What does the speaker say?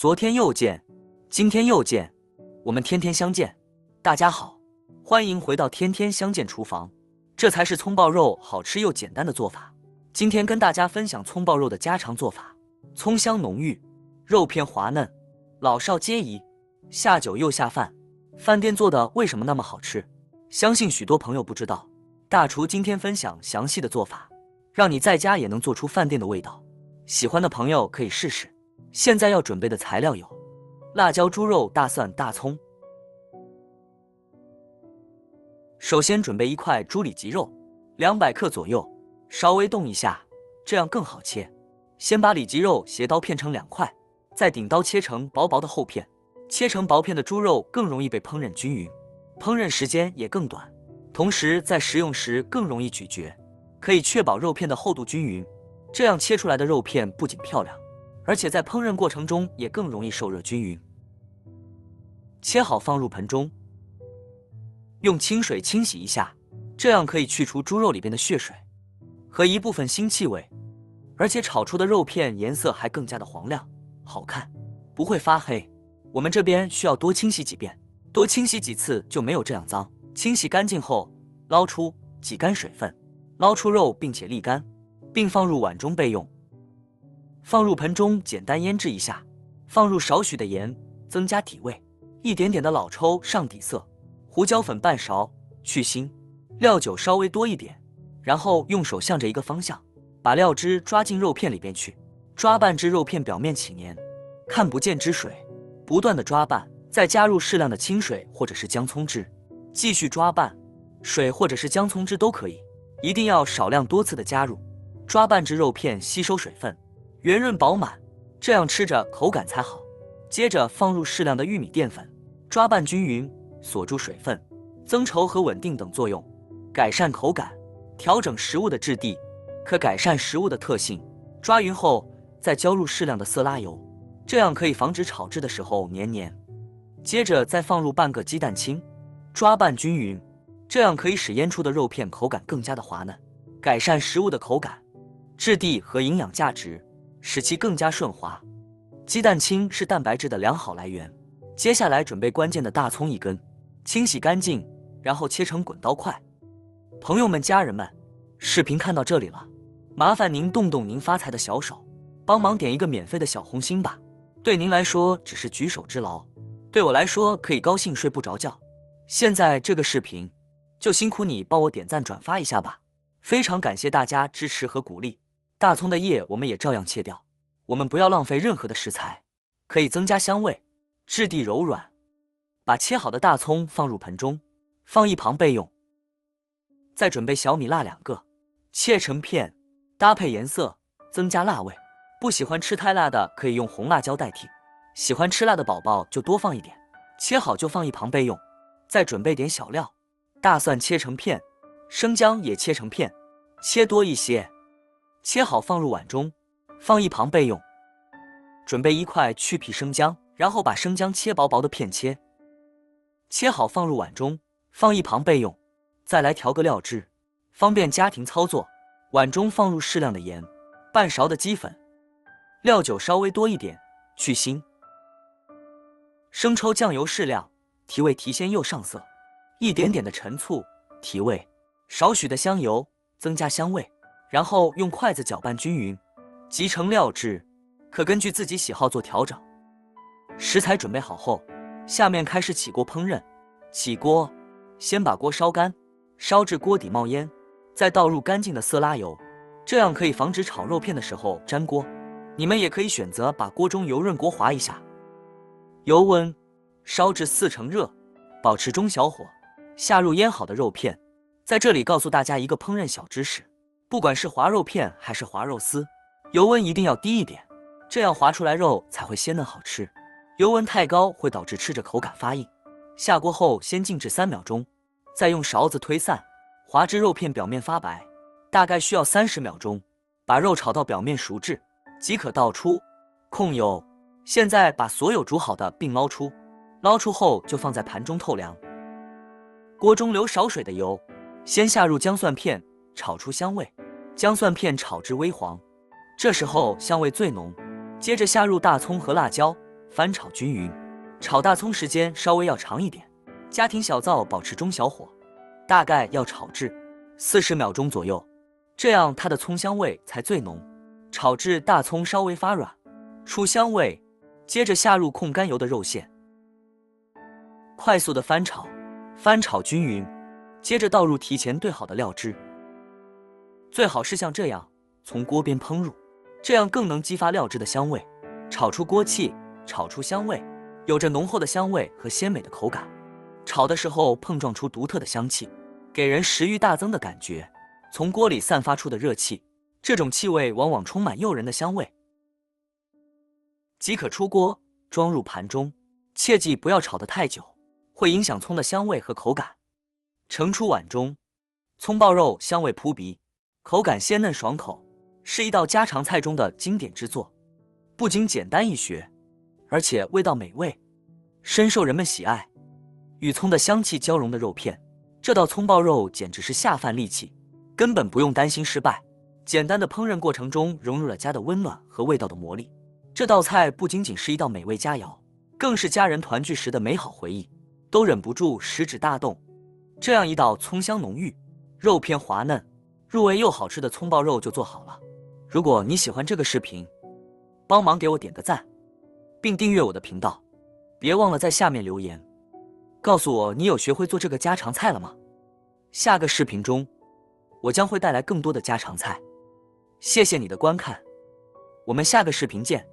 昨天又见，今天又见，我们天天相见。大家好，欢迎回到天天相见厨房，这才是葱爆肉好吃又简单的做法。今天跟大家分享葱爆肉的家常做法，葱香浓郁，肉片滑嫩，老少皆宜，下酒又下饭。饭店做的为什么那么好吃？相信许多朋友不知道，大厨今天分享详细的做法，让你在家也能做出饭店的味道。喜欢的朋友可以试试。现在要准备的材料有辣椒、猪肉、大蒜、大葱。首先准备一块猪里脊肉，200克左右，稍微动一下，这样更好切。先把里脊肉斜刀片成2块，再顶刀切成薄薄的厚片。切成薄片的猪肉更容易被烹饪均匀，烹饪时间也更短，同时在食用时更容易咀嚼，可以确保肉片的厚度均匀。这样切出来的肉片不仅漂亮，而且在烹饪过程中也更容易受热均匀。切好放入盆中，用清水清洗一下，这样可以去除猪肉里边的血水和一部分腥气味，而且炒出的肉片颜色还更加的黄亮好看，不会发黑。我们这边需要多清洗几遍，多清洗几次就没有这样脏。清洗干净后捞出，挤干水分，捞出肉并且沥干，并放入碗中备用。放入盆中简单腌制一下，放入少许的盐增加底味，一点点的老抽上底色，胡椒粉半勺去腥，料酒稍微多一点，然后用手向着一个方向把料汁抓进肉片里边去，抓拌至肉片表面起黏，看不见汁水，不断的抓拌，再加入适量的清水或者是姜葱汁，继续抓拌，水或者是姜葱汁都可以，一定要少量多次的加入，抓拌至肉片吸收水分，圆润饱满，这样吃着口感才好。接着放入适量的玉米淀粉，抓拌均匀，锁住水分，增稠和稳定等作用，改善口感，调整食物的质地，可改善食物的特性。抓匀后再浇入适量的色拉油，这样可以防止炒制的时候黏黏。接着再放入半个鸡蛋清，抓拌均匀，这样可以使腌出的肉片口感更加的滑嫩，改善食物的口感、质地和营养价值，使其更加顺滑。鸡蛋清是蛋白质的良好来源。接下来准备关键的大葱1根，清洗干净，然后切成滚刀块。朋友们、家人们，视频看到这里了，麻烦您动动您发财的小手，帮忙点一个免费的小红心吧。对您来说只是举手之劳，对我来说可以高兴睡不着觉。现在这个视频就辛苦你帮我点赞转发一下吧，非常感谢大家支持和鼓励。大葱的叶我们也照样切掉，我们不要浪费任何的食材，可以增加香味，质地柔软。把切好的大葱放入盆中，放一旁备用。再准备小米辣2个，切成片，搭配颜色，增加辣味。不喜欢吃太辣的可以用红辣椒代替，喜欢吃辣的宝宝就多放一点。切好就放一旁备用。再准备点小料，大蒜切成片，生姜也切成片，切多一些。切好放入碗中，放一旁备用。准备1块去皮生姜，然后把生姜切薄薄的片切。切好放入碗中，放一旁备用。再来调个料汁，方便家庭操作。碗中放入适量的盐，半勺的鸡粉，料酒稍微多一点，去腥。生抽、酱油适量，提味提鲜又上色。一点点的陈醋，提味。少许的香油，增加香味。然后用筷子搅拌均匀，集成料汁，可根据自己喜好做调整。食材准备好后，下面开始起锅烹饪。起锅，先把锅烧干，烧至锅底冒烟，再倒入干净的色拉油，这样可以防止炒肉片的时候粘锅。你们也可以选择把锅中油润锅滑一下。油温烧至4成热，保持中小火，下入腌好的肉片。在这里告诉大家一个烹饪小知识，不管是滑肉片还是滑肉丝，油温一定要低一点，这样滑出来肉才会鲜嫩好吃。油温太高会导致吃着口感发硬。下锅后先静置3秒钟，再用勺子推散，滑至肉片表面发白，大概需要30秒钟，把肉炒到表面熟至，即可倒出，控油。现在把所有煮好的并捞出，捞出后就放在盘中透凉。锅中留少水的油，先下入姜蒜片，炒出香味，姜蒜片炒至微黄，这时候香味最浓。接着下入大葱和辣椒，翻炒均匀。炒大葱时间稍微要长一点，家庭小灶保持中小火，大概要炒至40秒钟左右，这样它的葱香味才最浓。炒至大葱稍微发软，出香味，接着下入控干油的肉馅，快速的翻炒，翻炒均匀，接着倒入提前兑好的料汁，最好是像这样从锅边烹入，这样更能激发料汁的香味，炒出锅气，炒出香味，有着浓厚的香味和鲜美的口感。炒的时候碰撞出独特的香气，给人食欲大增的感觉。从锅里散发出的热气，这种气味往往充满诱人的香味。即可出锅，装入盘中，切记不要炒得太久，会影响葱的香味和口感。盛出碗中，葱爆肉香味扑鼻，口感鲜嫩爽口，是一道家常菜中的经典之作。不仅简单易学，而且味道美味，深受人们喜爱。与葱的香气交融的肉片，这道葱爆肉简直是下饭利器，根本不用担心失败。简单的烹饪过程中融入了家的温暖和味道的魔力，这道菜不仅仅是一道美味佳肴，更是家人团聚时的美好回忆，都忍不住食指大动。这样一道葱香浓郁、肉片滑嫩、入味又好吃的葱爆肉就做好了。如果你喜欢这个视频，帮忙给我点个赞，并订阅我的频道，别忘了在下面留言，告诉我你有学会做这个家常菜了吗？下个视频中，我将会带来更多的家常菜。谢谢你的观看，我们下个视频见。